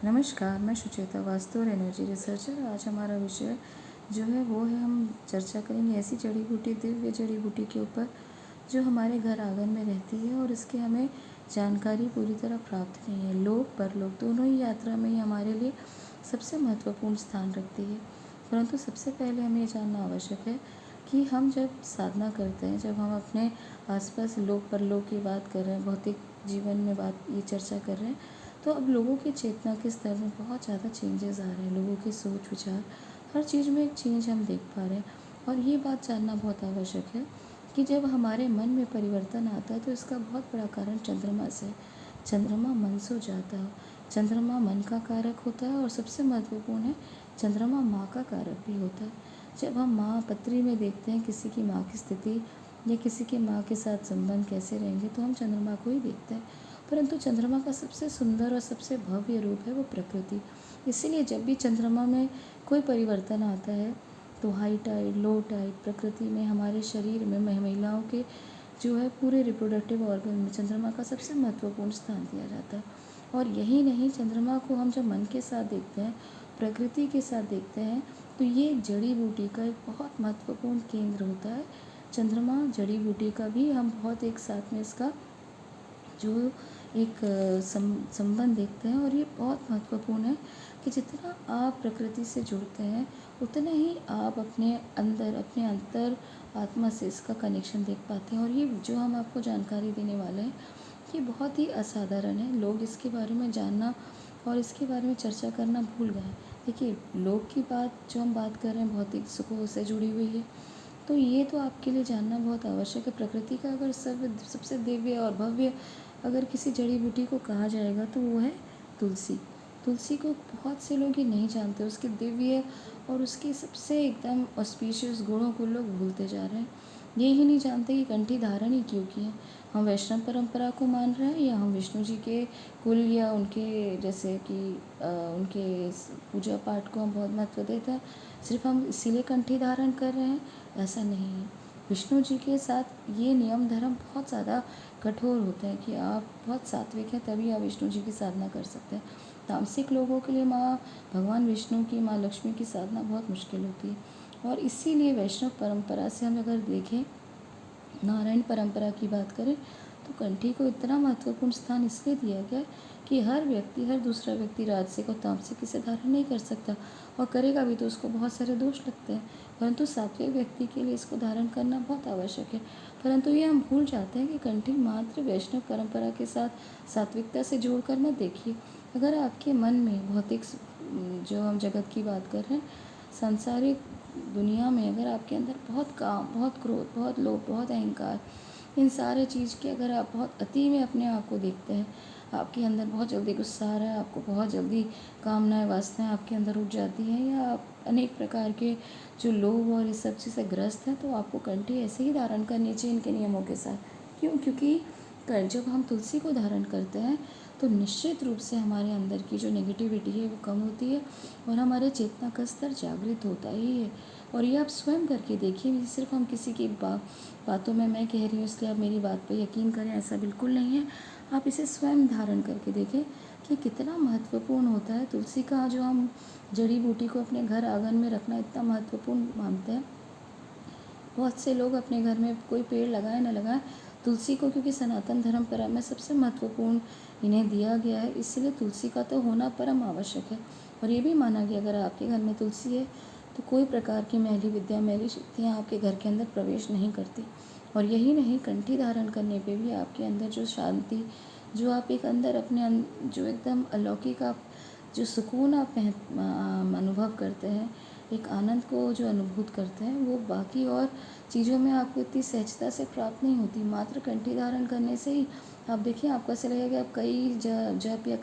नमस्कार, मैं सुचेता वास्तु और एनर्जी रिसर्चर। आज हमारा विषय जो है वो है, हम चर्चा करेंगे ऐसी जड़ी बूटी, दिव्य जड़ी बूटी के ऊपर जो हमारे घर आंगन में रहती है और इसकी हमें जानकारी पूरी तरह प्राप्त नहीं है। लोक परलोक दोनों ही यात्रा में ही हमारे लिए सबसे महत्वपूर्ण स्थान रखती है। परंतु सबसे पहले हमें ये जानना आवश्यक है कि हम जब साधना करते हैं, जब हम अपने आसपास लोक परलोक की बात कर रहे हैं, भौतिक जीवन में बात ये चर्चा कर रहे हैं, तो अब लोगों की चेतना के स्तर में बहुत ज़्यादा चेंजेस आ रहे हैं। लोगों की सोच विचार हर चीज़ में एक चेंज हम देख पा रहे हैं। और ये बात जानना बहुत आवश्यक है कि जब हमारे मन में परिवर्तन आता है तो इसका बहुत बड़ा कारण चंद्रमा से है। चंद्रमा मन से जाता है। चंद्रमा मन का कारक होता है और सबसे महत्वपूर्ण है, चंद्रमा माँ का कारक भी होता है। जब हम माँ पत्री में देखते हैं किसी की माँ की स्थिति या किसी के माँ के साथ संबंध कैसे रहेंगे, तो हम चंद्रमा को ही देखते हैं। परंतु चंद्रमा का सबसे सुंदर और सबसे भव्य रूप है वो प्रकृति। इसीलिए जब भी चंद्रमा में कोई परिवर्तन आता है तो हाई टाइड, लो टाइड, प्रकृति में, हमारे शरीर में, महिलाओं के जो है पूरे रिप्रोडक्टिव ऑर्गन में चंद्रमा का सबसे महत्वपूर्ण स्थान दिया जाता है। और यही नहीं, चंद्रमा को हम जब मन के साथ देखते हैं, प्रकृति के साथ देखते हैं, तो ये जड़ी बूटी का एक बहुत महत्वपूर्ण केंद्र होता है। चंद्रमा जड़ी बूटी का भी हम बहुत एक साथ में इसका जो एक संबंध देखते हैं। और ये बहुत महत्वपूर्ण है कि जितना आप प्रकृति से जुड़ते हैं उतना ही आप अपने अंदर, अपने अंतर आत्मा से इसका कनेक्शन देख पाते हैं। और ये जो हम आपको जानकारी देने वाले हैं ये बहुत ही असाधारण है। लोग इसके बारे में जानना और इसके बारे में चर्चा करना भूल गए हैं। देखिए, लोग की बात जो हम बात कर रहे हैं भौतिक सुखों से जुड़ी हुई है, तो ये तो आपके लिए जानना बहुत आवश्यक है। प्रकृति का अगर सबसे दिव्य और भव्य अगर किसी जड़ी बूटी को कहा जाएगा तो वो है तुलसी। तुलसी को बहुत से लोग ये नहीं जानते, उसके दिव्य और उसके सबसे एकदम ऑस्पिशियस गुणों को लोग भूलते जा रहे हैं। ये ही नहीं जानते कि कंठी धारण ही क्यों की है। हम वैष्णव परंपरा को मान रहे हैं या हम विष्णु जी के कुल या उनके जैसे कि उनके पूजा पाठ को हम बहुत महत्व देते हैं, सिर्फ हम इसीलिए कंठी धारण कर रहे हैं, ऐसा नहीं है। विष्णु जी के साथ ये नियम धर्म बहुत ज़्यादा कठोर होता है कि आप बहुत सात्विक हैं तभी आप विष्णु जी की साधना कर सकते हैं। तामसिक लोगों के लिए माँ भगवान विष्णु की, माँ लक्ष्मी की साधना बहुत मुश्किल होती है। और इसीलिए वैष्णव परंपरा से हम अगर देखें, नारायण परंपरा की बात करें, तो कंठी को इतना महत्वपूर्ण स्थान इसलिए दिया गया कि हर व्यक्ति, हर दूसरा व्यक्ति राजसिक और तामसिक इसे धारण नहीं कर सकता, और करेगा भी तो उसको बहुत सारे दोष लगते हैं। परंतु सात्विक व्यक्ति के लिए इसको धारण करना बहुत आवश्यक है। परंतु ये हम भूल जाते हैं कि कंठी मात्र वैष्णव परंपरा के साथ सात्विकता से जोड़कर मत देखिए। अगर आपके मन में भौतिक जो हम जगत की बात कर रहे हैं, सांसारिक दुनिया में अगर आपके अंदर बहुत काम, बहुत क्रोध, बहुत लोभ, बहुत अहंकार, इन सारे चीज़ के अगर आप बहुत अति में अपने आप को देखते हैं, आपके अंदर बहुत जल्दी गुस्सा आ रहा है, आपको बहुत जल्दी कामनाएं, वासनाएं आपके अंदर उठ जाती हैं, या आप अनेक प्रकार के जो लोभ और इस सब चीज़ से ग्रस्त हैं, तो आपको कंठी ऐसे ही धारण करनी चाहिए इनके नियमों के साथ। क्यों? क्योंकि जब हम तुलसी को धारण करते हैं तो निश्चित रूप से हमारे अंदर की जो नेगेटिविटी है वो कम होती है और हमारे चेतना का स्तर जागृत होता ही है। और ये आप स्वयं करके देखिए, सिर्फ हम किसी की बातों में मैं कह रही हूँ इसलिए आप मेरी बात पे यकीन करें, ऐसा बिल्कुल नहीं है। आप इसे स्वयं धारण करके देखें कि कितना महत्वपूर्ण होता है। तुलसी का जो हम जड़ी बूटी को अपने घर आंगन में रखना इतना महत्वपूर्ण मानते हैं। बहुत से लोग अपने घर में कोई पेड़ लगाए न लगाए, तुलसी को क्योंकि सनातन धर्म में सबसे महत्वपूर्ण इन्हें दिया गया है, इसलिए तुलसी का तो होना परम आवश्यक है। और ये भी माना गया अगर आपके घर में तुलसी है तो कोई प्रकार की मैली विद्या, मैली शक्तियाँ आपके घर के अंदर प्रवेश नहीं करती। और यही नहीं, कंठी धारण करने पे भी आपके अंदर जो शांति, जो आप एक अंदर अपने जो एकदम अलौकिक आप जो सुकून आप अनुभव करते हैं, एक आनंद को जो अनुभूत करते हैं, वो बाकी और चीज़ों में आपको इतनी सहजता से प्राप्त नहीं होती। मात्र कंठी धारण करने से ही आप देखिए, आपको ऐसा लगेगा कि आप कई जप या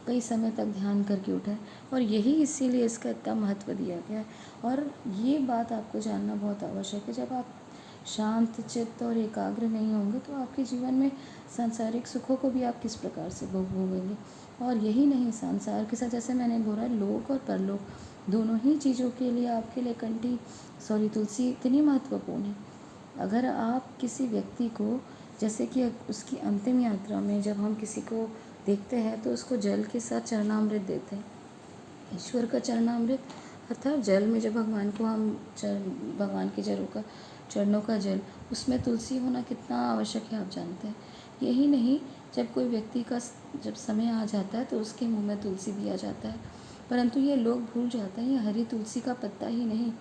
कई समय तक ध्यान करके उठे। और यही इसीलिए इसका इतना महत्व दिया गया है। और ये बात आपको जानना बहुत आवश्यक है, जब आप शांत चित्त और एकाग्र नहीं होंगे तो आपके जीवन में सांसारिक सुखों को भी आप किस प्रकार से भोगेंगे। और यही नहीं, संसार के साथ जैसे मैंने बोला, लोक और परलोक दोनों ही चीज़ों के लिए आपके लिए तुलसी इतनी महत्वपूर्ण है। अगर आप किसी व्यक्ति को, जैसे कि उसकी अंतिम यात्रा में जब हम किसी को देखते हैं तो उसको जल के साथ चरणामृत देते हैं। ईश्वर का चरणामृत अर्थात जल में जब भगवान को हम भगवान के चरणों का जल, उसमें तुलसी होना कितना आवश्यक है आप जानते हैं। यही नहीं, जब कोई व्यक्ति का जब समय आ जाता है तो उसके मुंह में तुलसी दिया जाता है, परंतु ये लोग भूल जाते हैं ये हरी तुलसी का पत्ता ही नहीं।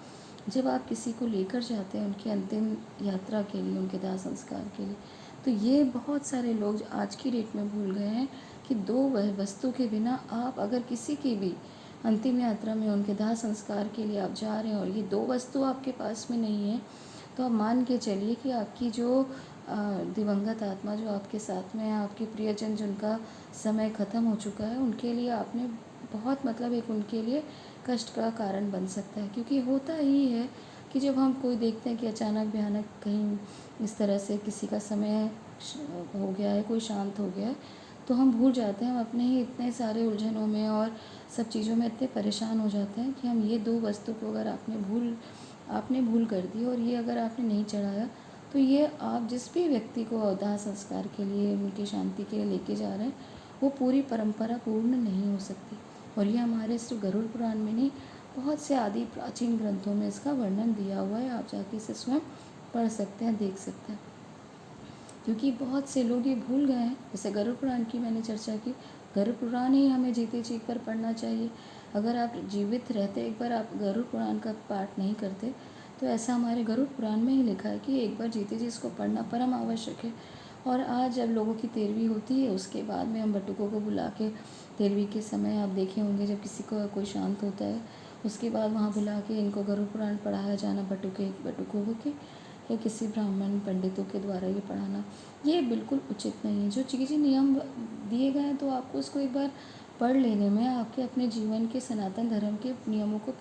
जब आप किसी को लेकर जाते हैं उनकी अंतिम यात्रा के लिए, उनके दाह संस्कार के लिए, तो ये बहुत सारे लोग आज की डेट में भूल गए हैं कि दो वस्तु के बिना आप अगर किसी की भी अंतिम यात्रा में उनके दाह संस्कार के लिए आप जा रहे हैं और ये दो वस्तु आपके पास में नहीं है, तो आप मान के चलिए कि आपकी जो दिवंगत आत्मा जो आपके साथ में है, आपके प्रियजन जिनका समय ख़त्म हो चुका है, उनके लिए आपने बहुत एक उनके लिए कष्ट का कारण बन सकता है। क्योंकि होता ही है कि जब हम कोई देखते हैं कि अचानक भयानक कहीं इस तरह से किसी का समय हो गया है, कोई शांत हो गया है, तो हम भूल जाते हैं, हम अपने ही इतने सारे उलझनों में और सब चीज़ों में इतने परेशान हो जाते हैं कि हम ये दो वस्तु को अगर आपने भूल कर दी और ये अगर आपने नहीं चढ़ाया, तो ये आप जिस भी व्यक्ति को दाह संस्कार के लिए, उनकी शांति के लिए लेके जा रहे हैं, वो पूरी परंपरा पूर्ण नहीं हो सकती। और ये हमारे सिर्फ गरुड़ पुराण में नहीं, बहुत से आदि प्राचीन ग्रंथों में इसका वर्णन दिया हुआ है। आप जाके इसे स्वयं पढ़ सकते हैं, देख सकते हैं। क्योंकि बहुत से लोग ये भूल गए हैं। जैसे गरुड़ पुराण की मैंने चर्चा की, गरुड़ पुराण ही हमें जीते जी पर पढ़ना चाहिए। अगर आप जीवित रहते एक बार आप गरुड़ पुराण का पाठ नहीं करते, तो ऐसा हमारे गरुड़ पुराण में ही लिखा है कि एक बार जीते जी इसको पढ़ना परम आवश्यक है। और आज जब लोगों की तेरहवीं होती है, उसके बाद में हम बटुकों को बुला के, तेरहवीं के समय आप देखे होंगे जब किसी को कोई शांत होता है, उसके बाद वहाँ बुला के इनको गरुड़ पुराण पढ़ाया जाना बटुकों के, या किसी ब्राह्मण पंडितों के द्वारा ये पढ़ाना, ये बिल्कुल उचित नहीं है। जो चीज़ें नियम दिए गए हैं तो आपको उसको एक बार पढ़ लेने में, आपके अपने जीवन के सनातन धर्म के नियमों को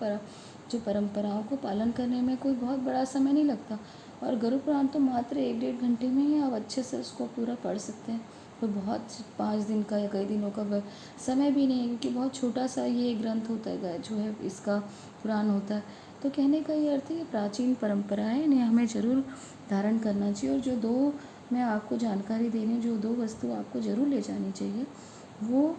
जो परंपराओं को पालन करने में कोई बहुत बड़ा समय नहीं लगता। और गरुड़ पुराण तो मात्र 1-1.5 घंटे में ही आप अच्छे से उसको पूरा पढ़ सकते हैं। कोई बहुत 5 दिन का या कई दिनों का समय भी नहीं है, क्योंकि बहुत छोटा सा ये ग्रंथ होता है जो है इसका पुराण होता है। तो कहने का ये अर्थ है कि प्राचीन परंपराएं इन्हें हमें ज़रूर धारण करना चाहिए। और जो दो मैं आपको जानकारी दे रही हूँ, जो दो वस्तु आपको ज़रूर ले जानी चाहिए, वो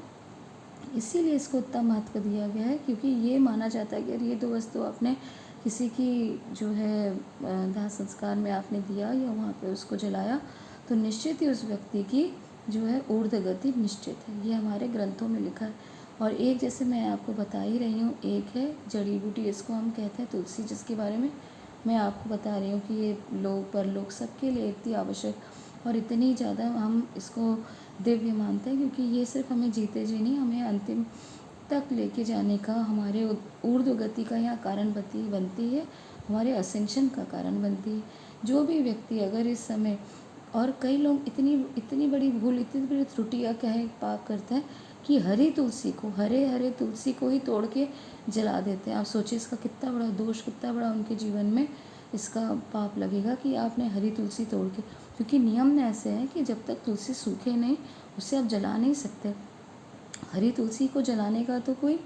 इसीलिए इसको इतना महत्व दिया गया है क्योंकि ये माना जाता है कि अगर ये दो वस्तु आपने किसी की जो है दाह संस्कार में आपने दिया या वहाँ पे उसको जलाया, तो निश्चित ही उस व्यक्ति की जो है ऊर्ध्व गति निश्चित है। ये हमारे ग्रंथों में लिखा है। और एक जैसे मैं आपको बता ही रही हूँ, एक है जड़ी बूटी, इसको हम कहते हैं तुलसी, जिसके बारे में मैं आपको बता रही हूँ कि ये लोग परलोक सबके लिए इतनी आवश्यक और इतनी ज़्यादा हम इसको दिव्य मानते हैं, क्योंकि ये सिर्फ हमें जीते जी नहीं, हमें अंतिम तक लेके जाने का, हमारे ऊर्ध्व गति का यहाँ कारण बनती है, हमारे असेंशन का कारण बनती है। जो भी व्यक्ति अगर इस समय, और कई लोग इतनी बड़ी भूल, इतनी बड़ी त्रुटियाँ कहे पाप करते हैं कि हरी तुलसी को, हरे तुलसी को ही तोड़ के जला देते हैं। आप सोचिए इसका कितना बड़ा दोष, कितना बड़ा उनके जीवन में इसका पाप लगेगा कि आपने हरी तुलसी तोड़ के, क्योंकि नियम ऐसे हैं कि जब तक तुलसी सूखे नहीं, उसे आप जला नहीं सकते। हरी तुलसी को जलाने का तो कोई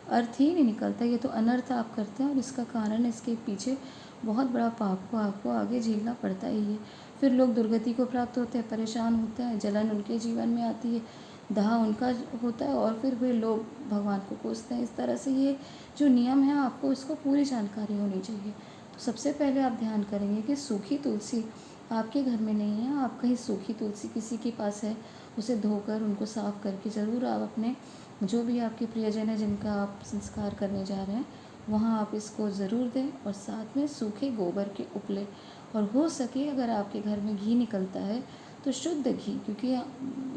अर्थ ही नहीं निकलता, ये तो अनर्थ आप करते हैं और इसका कारण, इसके पीछे बहुत बड़ा पाप को आपको आगे झेलना पड़ता ही है। फिर लोग दुर्गति को प्राप्त होते हैं, परेशान होते हैं, जलन उनके जीवन में आती है, दाह उनका होता है, और फिर वे लोग भगवान को कोसते हैं। इस तरह से ये जो नियम है, आपको इसको पूरी जानकारी होनी चाहिए। तो सबसे पहले आप ध्यान करेंगे कि सूखी तुलसी आपके घर में नहीं है, आप कहीं सूखी तुलसी किसी के पास है, उसे धोकर उनको साफ़ करके ज़रूर आप अपने जो भी आपके प्रियजन है जिनका आप संस्कार करने जा रहे हैं, वहाँ आप इसको ज़रूर दें। और साथ में सूखे गोबर के उपले, और हो सके अगर आपके घर में घी निकलता है तो शुद्ध घी, क्योंकि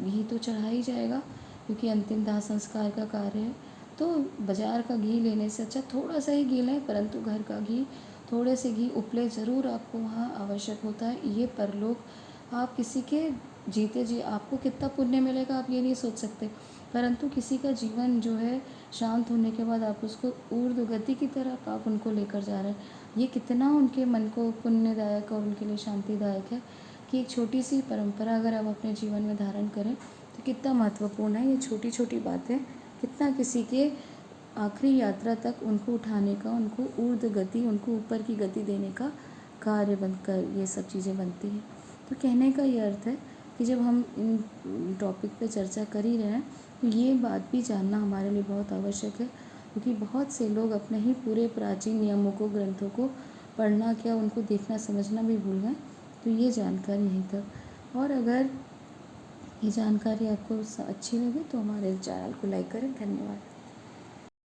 घी तो चढ़ा ही जाएगा, क्योंकि अंतिम दाह संस्कार का कार्य है। तो बाज़ार का घी लेने से अच्छा थोड़ा सा ही घी लें, परंतु घर का घी, थोड़े से घी उपले ज़रूर आपको वहाँ आवश्यक होता है। ये परलोक आप किसी के जीते जी आपको कितना पुण्य मिलेगा आप ये नहीं सोच सकते, परंतु किसी का जीवन जो है शांत होने के बाद आप उसको ऊर्ध्व गति की तरफ आप उनको लेकर जा रहे हैं, ये कितना उनके मन को पुण्यदायक और उनके लिए शांतिदायक है कि एक छोटी सी परंपरा अगर आप अपने जीवन में धारण करें तो कितना महत्वपूर्ण है। ये छोटी छोटी बातें कितना किसी के आखिरी यात्रा तक उनको उठाने का, उनको ऊर्ध्व गति, उनको ऊपर की गति देने का कार्य बनकर ये सब चीज़ें बनती हैं। तो कहने का ये अर्थ है कि जब हम इन टॉपिक पे चर्चा कर ही रहे हैं तो ये बात भी जानना हमारे लिए बहुत आवश्यक है, क्योंकि बहुत से लोग अपने ही पूरे प्राचीन नियमों को, ग्रंथों को पढ़ना क्या, उनको देखना समझना भी भूल गए। तो ये जानकारी यहीं तक। और अगर ये जानकारी आपको अच्छी लगे तो हमारे चैनल को लाइक करें। धन्यवाद।